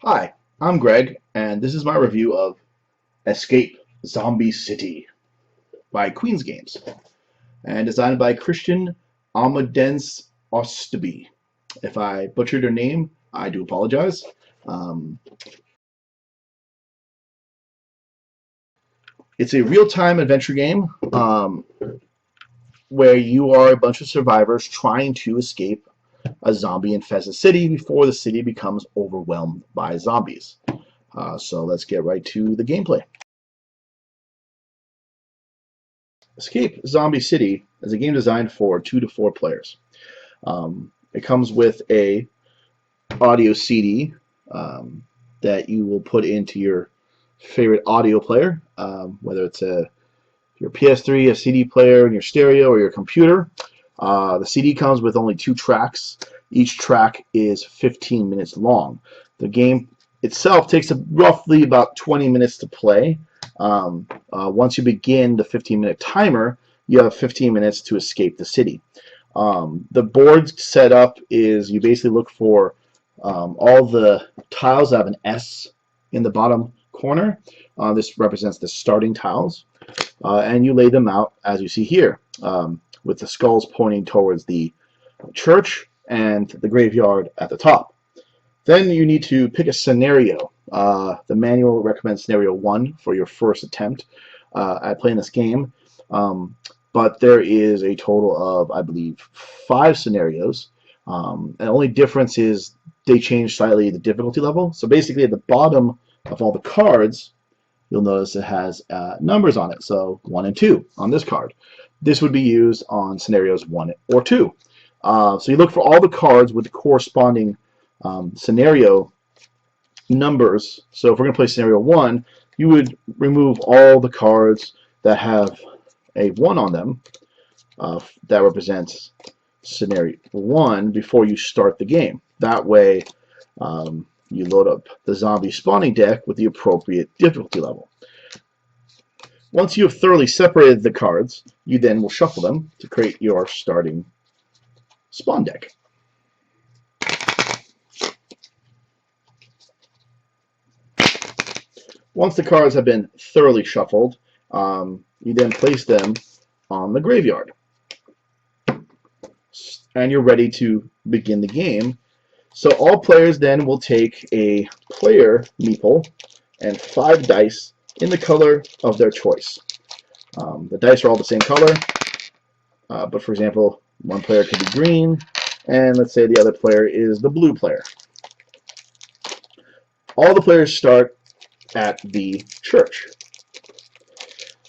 Hi, I'm Greg, and this is my review of Escape Zombie City by Queen's Games, and designed by Christian Amadense Ostby. If I butchered your name, I do apologize. Um, it's a real-time adventure game where you are a bunch of survivors trying to escape a zombie-infested city before the city becomes overwhelmed by zombies. So let's get right to the gameplay. Escape Zombie City is a game designed for 2 to 4 players. It comes with a audio CD that you will put into your favorite audio player, whether it's your PS3, a CD player in your stereo, or your computer. The CD comes with only 2 tracks. Each track is 15 minutes long. The game itself takes roughly about 20 minutes to play. Once you begin the 15-minute timer, you have 15 minutes to escape the city. The board setup is you basically look for all the tiles that have an S in the bottom corner. This represents the starting tiles, and you lay them out as you see here, with the skulls pointing towards the church and the graveyard at the top. Then you need to pick a scenario. The manual recommends scenario 1 for your first attempt at playing this game. But there is a total of, I believe, 5 scenarios. And the only difference is they change slightly the difficulty level. So basically at the bottom of all the cards, you'll notice it has numbers on it. So 1 and 2 on this card. This would be used on scenarios 1 or 2. So you look for all the cards with the corresponding scenario numbers. So if we're going to play scenario 1, you would remove all the cards that have a 1 on them that represents scenario 1 before you start the game. That way you load up the zombie spawning deck with the appropriate difficulty level. Once you have thoroughly separated the cards, you then will shuffle them to create your starting spawn deck. Once the cards have been thoroughly shuffled, you then place them on the graveyard. And you're ready to begin the game. So all players then will take a player meeple and 5 dice in the color of their choice. The dice are all the same color, but for example, one player could be green, and let's say the other player is the blue player. All the players start at the church.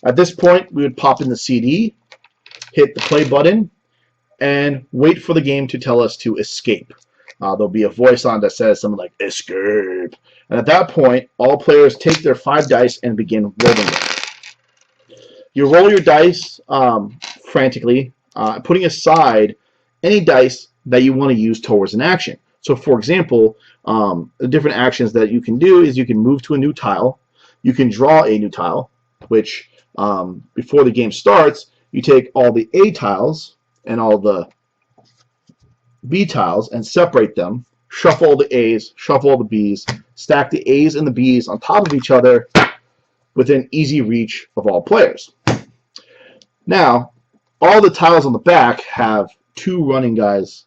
At this point, we would pop in the CD, hit the play button, and wait for the game to tell us to escape. There'll be a voice on that says something like, escape. And at that point, all players take their 5 dice and begin rolling them. You roll your dice frantically, putting aside any dice that you want to use towards an action. So for example, the different actions that you can do is you can move to a new tile, you can draw a new tile, which before the game starts, you take all the A tiles and all the B tiles and separate them, shuffle all the A's, shuffle all the B's, stack the A's and the B's on top of each other within easy reach of all players. Now, all the tiles on the back have 2 running guys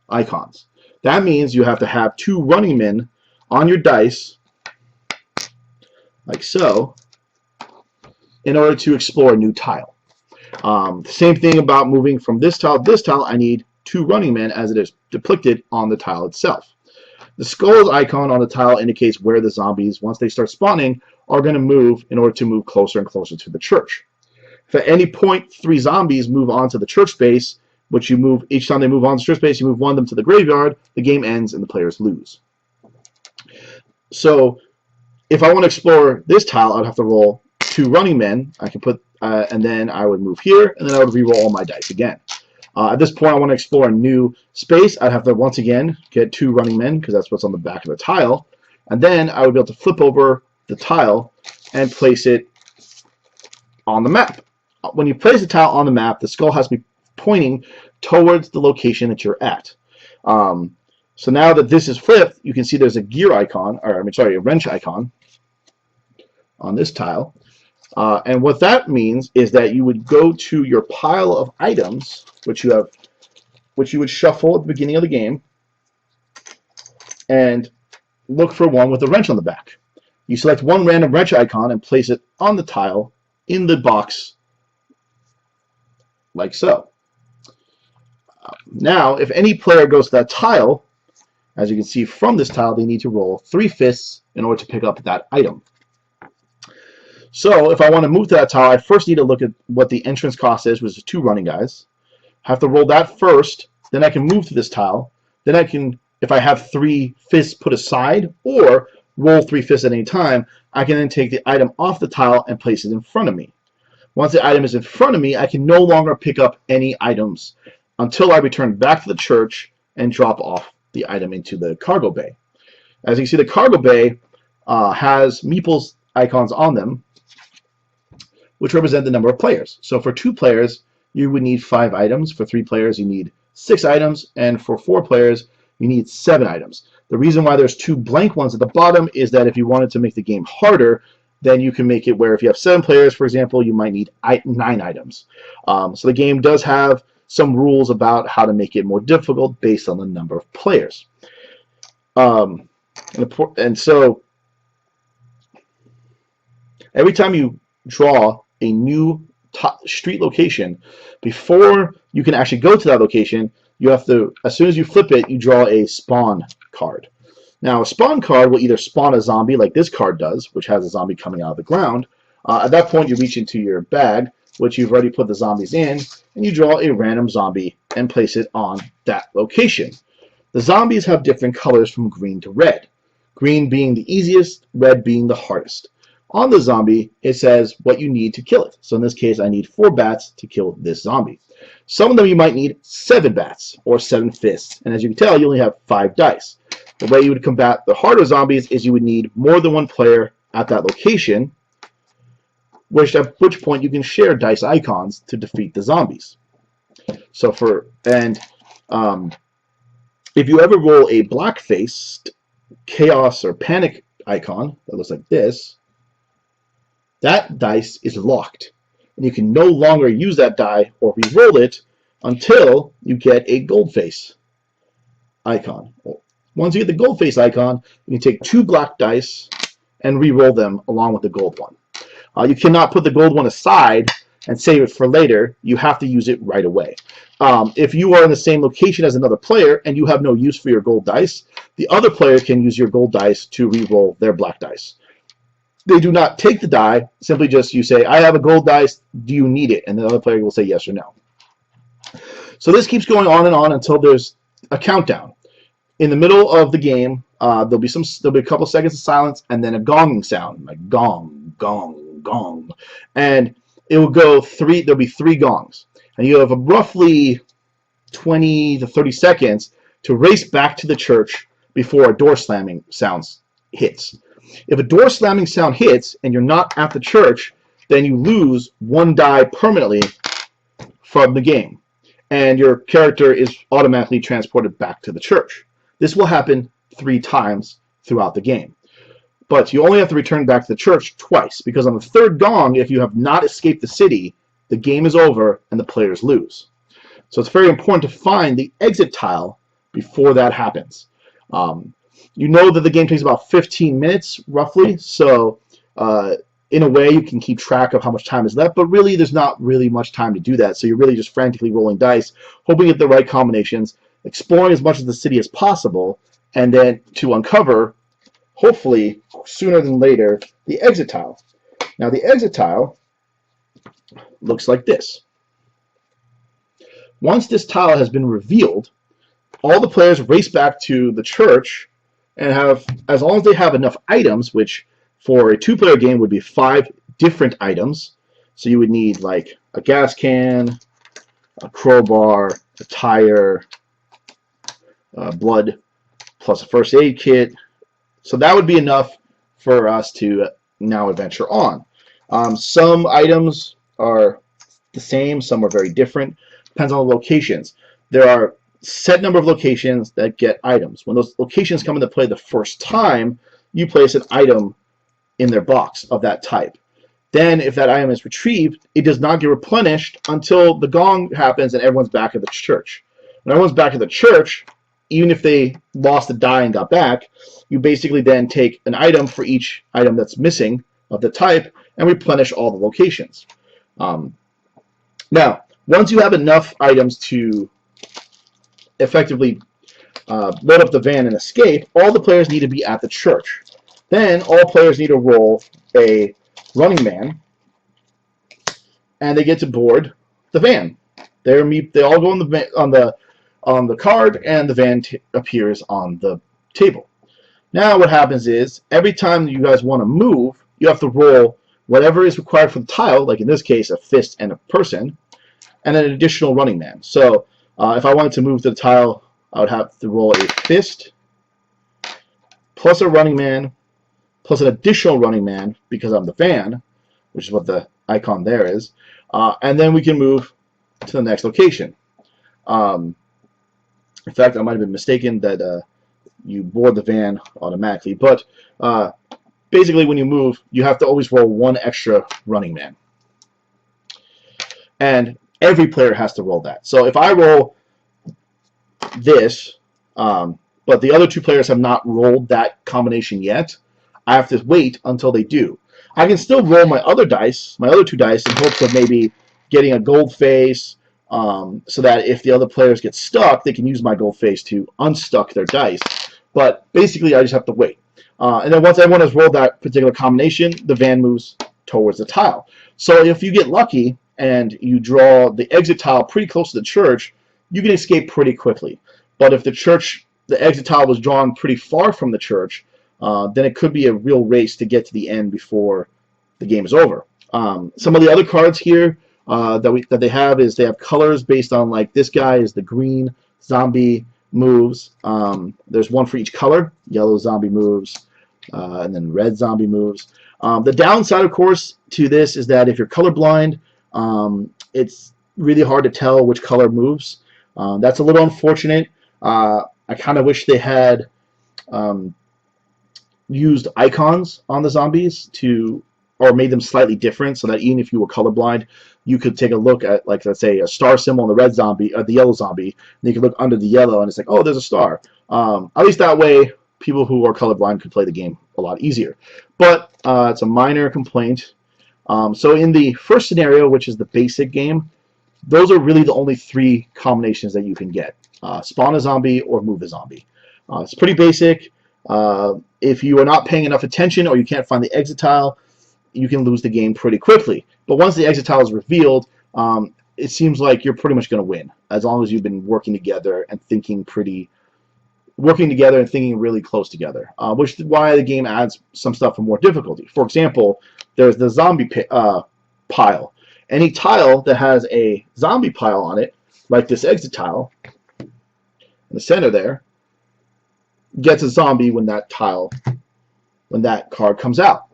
icons. That means you have to have 2 running men on your dice, like so, in order to explore a new tile. The same thing about moving from this tile to this tile, I need 2 running men as it is depicted on the tile itself. The skulls icon on the tile indicates where the zombies, once they start spawning, are going to move in order to move closer and closer to the church. If at any point 3 zombies move onto the church space, which you move each time they move on the church space, you move one of them to the graveyard, the game ends and the players lose. So if I want to explore this tile, I'd have to roll 2 running men. I can put, and then I would move here, and then I would re-roll all my dice again. At this point, I want to explore a new space. I'd have to once again get 2 running men because that's what's on the back of the tile, and then I would be able to flip over the tile and place it on the map. When you place the tile on the map, the skull has to be pointing towards the location that you're at. So now that this is flipped, you can see there's a gear icon, or a wrench icon on this tile. And what that means is that you would go to your pile of items, which you would shuffle at the beginning of the game, and look for one with a wrench on the back. You select one random wrench icon and place it on the tile in the box, like so. Now, if any player goes to that tile, as you can see from this tile, they need to roll 3 fists in order to pick up that item. So if I want to move to that tile, I first need to look at what the entrance cost is, which is 2 running guys. I have to roll that first, then I can move to this tile. Then I can, if I have 3 fists put aside, or roll 3 fists at any time, I can then take the item off the tile and place it in front of me. Once the item is in front of me, I can no longer pick up any items until I return back to the church and drop off the item into the cargo bay. As you can see, the cargo bay has meeples icons on them, which represent the number of players. So for 2 players, you would need 5 items. For 3 players, you need 6 items. And for 4 players, you need 7 items. The reason why there's 2 blank ones at the bottom is that if you wanted to make the game harder, then you can make it where if you have 7 players, for example, you might need 9 items. So the game does have some rules about how to make it more difficult based on the number of players. And so every time you draw a new street location, before you can actually go to that location, you have to, as soon as you flip it, you draw a spawn card. Now, a spawn card will either spawn a zombie like this card does, which has a zombie coming out of the ground. At that point, you reach into your bag, which you've already put the zombies in, and you draw a random zombie and place it on that location. The zombies have different colors from green to red, green being the easiest, red being the hardest. On the zombie, it says what you need to kill it. So in this case, I need 4 bats to kill this zombie. Some of them you might need 7 bats or 7 fists. And as you can tell, you only have 5 dice. The way you would combat the harder zombies is you would need more than 1 player at that location, at which point you can share dice icons to defeat the zombies. So if you ever roll a black-faced chaos or panic icon that looks like this, that dice is locked, and you can no longer use that die or re-roll it until you get a gold face icon. Once you get the gold face icon, you can take 2 black dice and re-roll them along with the gold one. You cannot put the gold one aside and save it for later. You have to use it right away. If you are in the same location as another player and you have no use for your gold dice, the other player can use your gold dice to re-roll their black dice. They do not take the die, simply just you say, I have a gold dice, do you need it? And the other player will say yes or no. So this keeps going on and on until there's a countdown. In the middle of the game, there'll be a couple seconds of silence and then a gonging sound, like gong, gong, gong. And it will go there'll be 3 gongs. And you have a roughly 20 to 30 seconds to race back to the church before a door slamming sound hits. If a door slamming sound hits and you're not at the church, then you lose 1 die permanently from the game, and your character is automatically transported back to the church. This will happen 3 times throughout the game. But you only have to return back to the church twice, because on the 3rd gong, if you have not escaped the city, the game is over and the players lose. So it's very important to find the exit tile before that happens. You know that the game takes about 15 minutes, roughly, so in a way you can keep track of how much time is left, but really there's not really much time to do that, so you're really just frantically rolling dice, hoping at the right combinations, exploring as much of the city as possible, and then to uncover, hopefully sooner than later, the exit tile. Now the exit tile looks like this. Once this tile has been revealed, all the players race back to the church and have, as long as they have enough items, which for a 2-player game would be 5 different items. So you would need like a gas can, a crowbar, a tire, blood, plus a first aid kit. So that would be enough for us to now adventure on. Some items are the same, some are very different. Depends on the locations. There are set number of locations that get items. When those locations come into play the first time, you place an item in their box of that type. Then, if that item is retrieved, it does not get replenished until the gong happens and everyone's back at the church. When everyone's back at the church, even if they lost a die and got back, you basically then take an item for each item that's missing of the type and replenish all the locations. Now, once you have enough items to effectively load up the van and escape, all the players need to be at the church. Then all players need to roll a running man, and they get to board the van. They all go on the card, and the van appears on the table. Now what happens is every time you guys want to move, you have to roll whatever is required for the tile, like in this case a fist and a person, and an additional running man. So if I wanted to move to the tile, I would have to roll a fist plus a running man plus an additional running man because I'm the van, which is what the icon there is, and then we can move to the next location. In fact, I might have been mistaken that you board the van automatically, but basically when you move, you have to always roll one extra running man. And every player has to roll that. So if I roll this, but the other two players have not rolled that combination yet, I have to wait until they do. I can still roll my other two dice, in hopes of maybe getting a gold face, so that if the other players get stuck, they can use my gold face to unstuck their dice. But basically, I just have to wait. And then once everyone has rolled that particular combination, the van moves towards the tile. So if you get lucky and you draw the exit tile pretty close to the church, you can escape pretty quickly. But if the exit tile was drawn pretty far from the church, then it could be a real race to get to the end before the game is over. Some of the other cards here that they have is they have colors based on, like, this guy is the green zombie moves. There's one for each color. Yellow zombie moves, and then red zombie moves. The downside, of course, to this is that if you're colorblind, it's really hard to tell which color moves. That's a little unfortunate. I kind of wish they had used icons on the zombies or made them slightly different, so that even if you were colorblind, you could take a look at, like, let's say, a star symbol on the red zombie or the yellow zombie, and you could look under the yellow and it's like, oh, there's a star. At least that way, people who are colorblind could play the game a lot easier. But it's a minor complaint. So in the first scenario, which is the basic game, those are really the only three combinations that you can get: spawn a zombie or move a zombie. It's pretty basic. If you are not paying enough attention or you can't find the exit tile, you can lose the game pretty quickly. But once the exit tile is revealed, it seems like you're pretty much going to win, as long as you've been working together and thinking really close together, which is why the game adds some stuff for more difficulty. For example, there's the zombie pile. Any tile that has a zombie pile on it, like this exit tile in the center there, gets a zombie when that card comes out.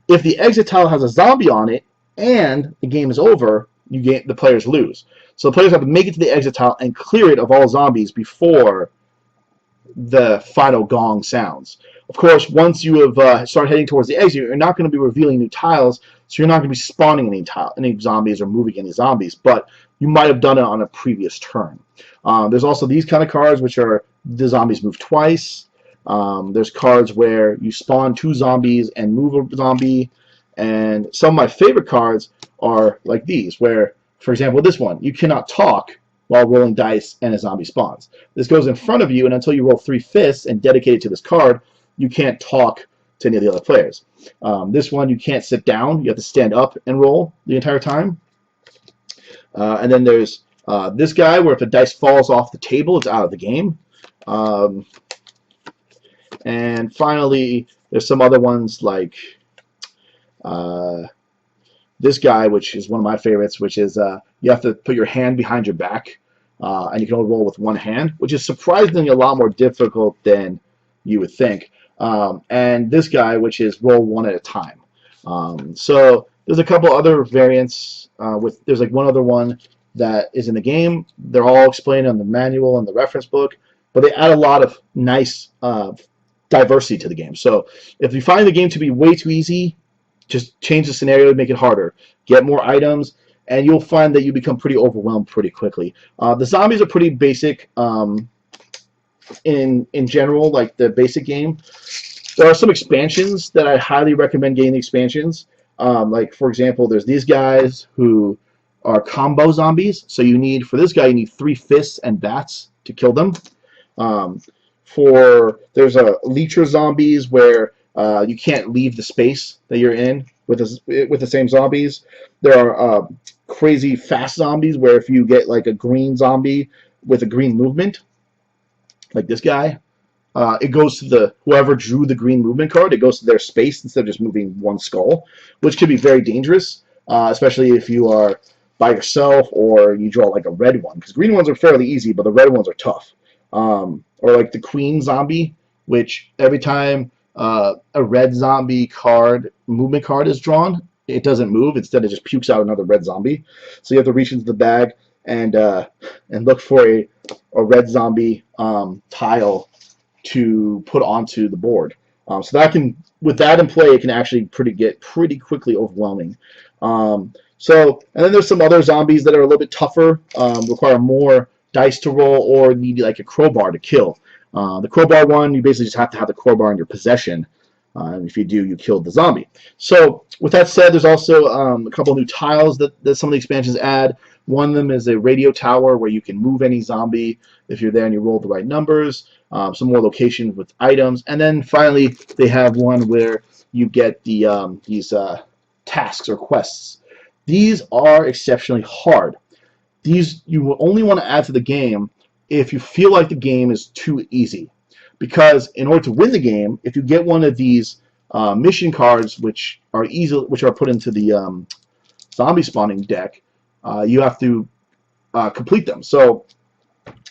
If the exit tile has a zombie on it and the game is over, the players lose. So the players have to make it to the exit tile and clear it of all zombies before the final gong sounds. Of course, once you have started heading towards the exit, you're not going to be revealing new tiles, so you're not going to be spawning any zombies or moving any zombies, but you might have done it on a previous turn. There's also these kind of cards, which are the zombies move twice. There's cards where you spawn two zombies and move a zombie, and some of my favorite cards are like these, where, for example, this one, you cannot talk while rolling dice and a zombie spawns. This goes in front of you, and until you roll 3 fists and dedicate it to this card, you can't talk to any of the other players. This one, you can't sit down. You have to stand up and roll the entire time. And then there's this guy, where if the dice falls off the table, it's out of the game. And finally, there's some other ones like this guy, which is one of my favorites, which is you have to put your hand behind your back, and you can only roll with one hand, which is surprisingly a lot more difficult than you would think. And this guy, which is roll one at a time. So there's a couple other variants. There's like one other one that is in the game. They're all explained on the manual and the reference book, but they add a lot of nice diversity to the game. So if you find the game to be way too easy, just change the scenario to make it harder. Get more items, and you'll find that you become pretty overwhelmed pretty quickly. The zombies are pretty basic in general, like the basic game. There are some expansions that I highly recommend getting the expansions. Like, for example, there's these guys who are combo zombies. So for this guy, you need 3 fists and bats to kill them. There's a leecher zombies where you can't leave the space that you're in with the same zombies. There are crazy fast zombies where if you get like a green zombie with a green movement, like this guy, it goes to whoever drew the green movement card. It goes to their space instead of just moving one skull, which can be very dangerous, especially if you are by yourself or you draw like a red one, because green ones are fairly easy, but the red ones are tough. Or like the queen zombie, which every time a red zombie movement card is drawn, it doesn't move. Instead, it just pukes out another red zombie. So you have to reach into the bag and look for a red zombie tile to put onto the board. So with that in play, it can actually get pretty quickly overwhelming. And then there's some other zombies that are a little bit tougher, require more dice to roll, or need like a crowbar to kill. The crowbar one, you basically just have to have the crowbar in your possession. And if you do, you killed the zombie. So with that said, there's also a couple new tiles that some of the expansions add. One of them is a radio tower where you can move any zombie if you're there and you roll the right numbers. Some more locations with items. And then finally, they have one where you get these tasks or quests. These are exceptionally hard. These you will only want to add to the game if you feel like the game is too easy. Because in order to win the game, if you get one of these mission cards, which are put into the zombie spawning deck, you have to complete them. So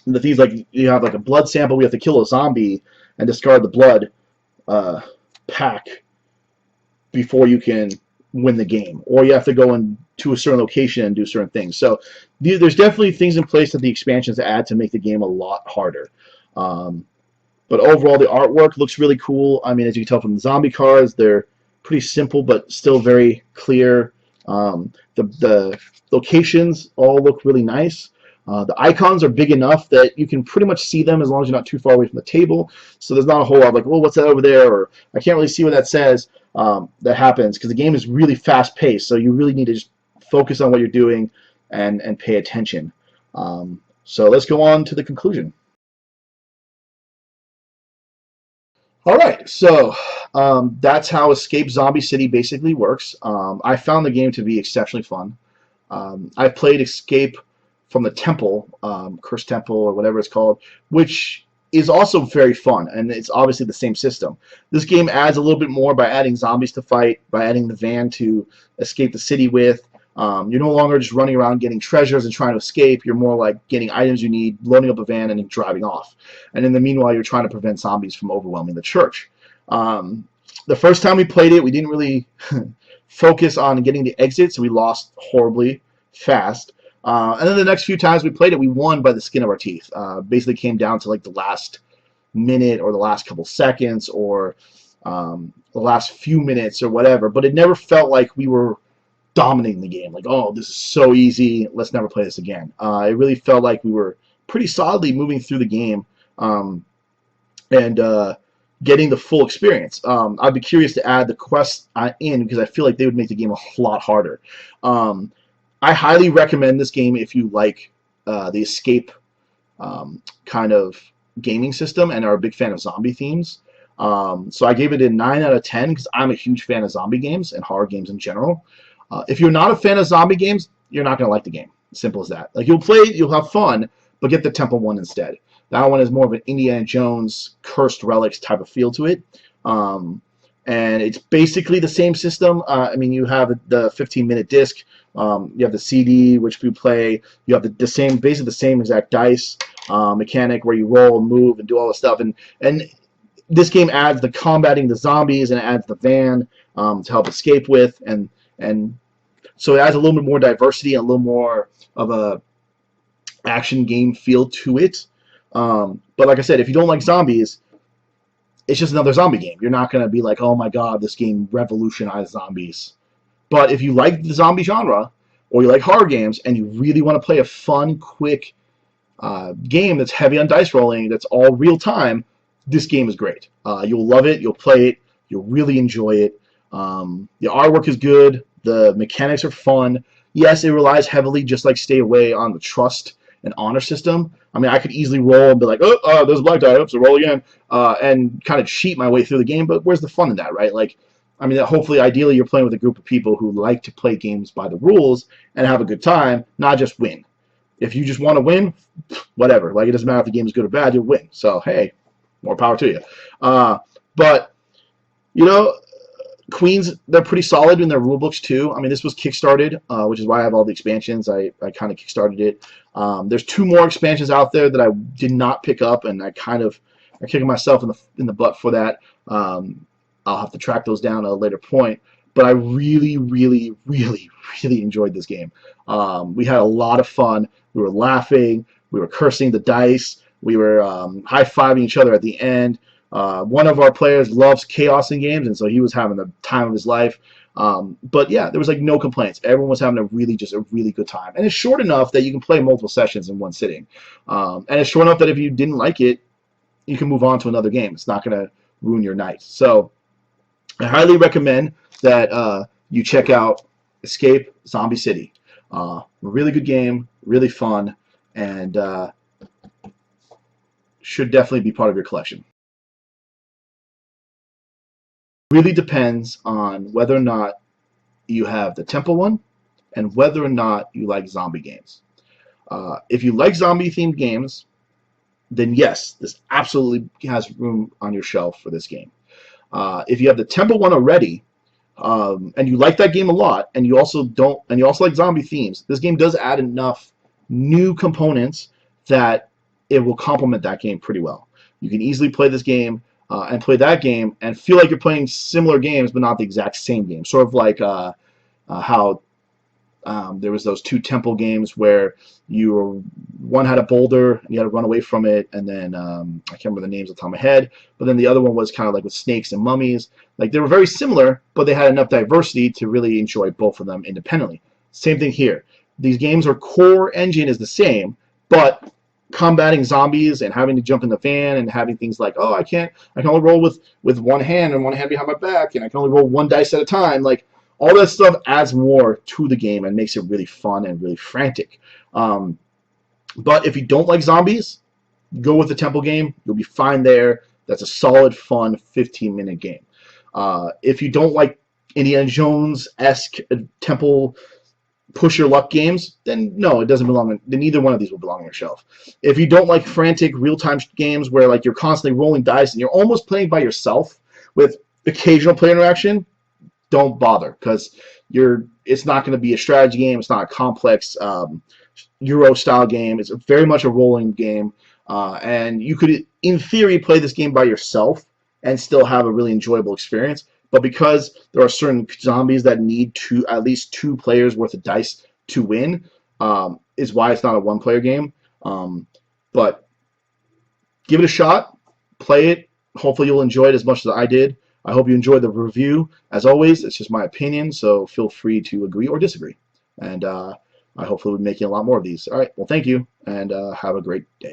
the things like you have like a blood sample, we have to kill a zombie and discard the blood pack before you can win the game, or you have to go to a certain location and do certain things. So there's definitely things in place that the expansions add to make the game a lot harder. But overall, the artwork looks really cool. I mean, as you can tell from the zombie cards, they're pretty simple but still very clear. The locations all look really nice. The icons are big enough that you can pretty much see them as long as you're not too far away from the table. So there's not a whole lot of like, well, what's that over there? Or I can't really see what that says. That happens because the game is really fast-paced. So you really need to just focus on what you're doing and pay attention. So let's go on to the conclusion. All right, so that's how Escape Zombie City basically works. I found the game to be exceptionally fun. I've played Escape from the Temple, Cursed Temple, or whatever it's called, which is also very fun, and it's obviously the same system. This game adds a little bit more by adding zombies to fight, by adding the van to escape the city with. You're no longer just running around getting treasures and trying to escape. You're more like getting items you need, loading up a van, and then driving off. And in the meanwhile, you're trying to prevent zombies from overwhelming the church. The first time we played it, we didn't really focus on getting the exit, so we lost horribly fast. And then the next few times we played it, we won by the skin of our teeth. Basically came down to like the last minute or the last couple seconds or the last few minutes or whatever. But it never felt like we were dominating the game. Like, oh, this is so easy. Let's never play this again. It really felt like we were pretty solidly moving through the game and getting the full experience. I'd be curious to add the quests in because I feel like they would make the game a lot harder. I highly recommend this game if you like the escape kind of gaming system and are a big fan of zombie themes. So I gave it a 9 out of 10 because I'm a huge fan of zombie games and horror games in general. If you're not a fan of zombie games, you're not going to like the game. Simple as that. Like, you'll play it, you'll have fun, but get the Temple one instead. That one is more of an Indiana Jones Cursed Relics type of feel to it. And it's basically the same system. I mean, you have the 15-minute disc. You have the CD, which we play. You have basically the same exact dice mechanic where you roll and move and do all this stuff. And this game adds the combating the zombies and it adds the van to help escape with. And so it adds a little bit more diversity and a little more of a action game feel to it. But like I said, if you don't like zombies, it's just another zombie game. You're not going to be like, oh my god, this game revolutionized zombies. But if you like the zombie genre, or you like horror games, and you really want to play a fun, quick game that's heavy on dice rolling, that's all real time, this game is great. You'll love it. You'll play it. You'll really enjoy it. The artwork is good. The mechanics are fun. Yes, it relies heavily, just like Stay Away, on the trust and honor system. I mean, I could easily roll and be like, oh, there's a black die, so roll again, and kind of cheat my way through the game, but where's the fun in that, right? Like, I mean, hopefully, ideally, you're playing with a group of people who like to play games by the rules and have a good time, not just win. If you just want to win, whatever. Like, it doesn't matter if the game is good or bad, you'll win. So, hey, more power to you. But, you know, Queens, they're pretty solid in their rule books too. I mean, this was kickstarted, which is why I have all the expansions. I kind of kickstarted it. There's 2 more expansions out there that I did not pick up, and I'm kicking myself in the butt for that. I'll have to track those down at a later point. But I really, really, really, really enjoyed this game. We had a lot of fun. We were laughing. We were cursing the dice. We were high-fiving each other at the end. One of our players loves chaos in games, and so he was having the time of his life. But yeah, there was like no complaints. Everyone was having a really good time. And it's short enough that you can play multiple sessions in one sitting. And it's short enough that if you didn't like it, you can move on to another game. It's not going to ruin your night. So I highly recommend that you check out Escape Zombie City. Really good game, really fun, and should definitely be part of your collection. Really depends on whether or not you have the Temple one and whether or not you like zombie games. If you like zombie-themed games, then yes, this absolutely has room on your shelf for this game. If you have the Temple one already, and you like that game a lot, and you also like zombie themes, this game does add enough new components that it will complement that game pretty well. You can easily play this game and play that game and feel like you're playing similar games, but not the exact same game. Sort of like how there was those 2 Temple games where one had a boulder and you had to run away from it, and then I can't remember the names off the top of my head, but then the other one was kind of like with snakes and mummies. Like, they were very similar, but they had enough diversity to really enjoy both of them independently. Same thing here. These games, our core engine is the same, but combating zombies and having to jump in the van and having things like, oh, I can only roll with one hand and one hand behind my back, and I can only roll 1 dice at a time. Like, all that stuff adds more to the game and makes it really fun and really frantic. But if you don't like zombies, go with the Temple game. You'll be fine there. That's a solid, fun 15-minute game. If you don't like Indiana Jones-esque Temple push your luck games, then no, it doesn't belong. Then neither one of these will belong on your shelf. If you don't like frantic real-time games where like you're constantly rolling dice and you're almost playing by yourself with occasional player interaction, don't bother, because it's not going to be a strategy game. It's not a complex Euro-style game. It's very much a rolling game, and you could, in theory, play this game by yourself and still have a really enjoyable experience. But because there are certain zombies that need at least 2 players worth of dice to win, is why it's not a 1-player game. But give it a shot, play it. Hopefully you'll enjoy it as much as I did. I hope you enjoyed the review. As always, it's just my opinion, so feel free to agree or disagree. And I hopefully will be making a lot more of these. All right, well, thank you, and have a great day.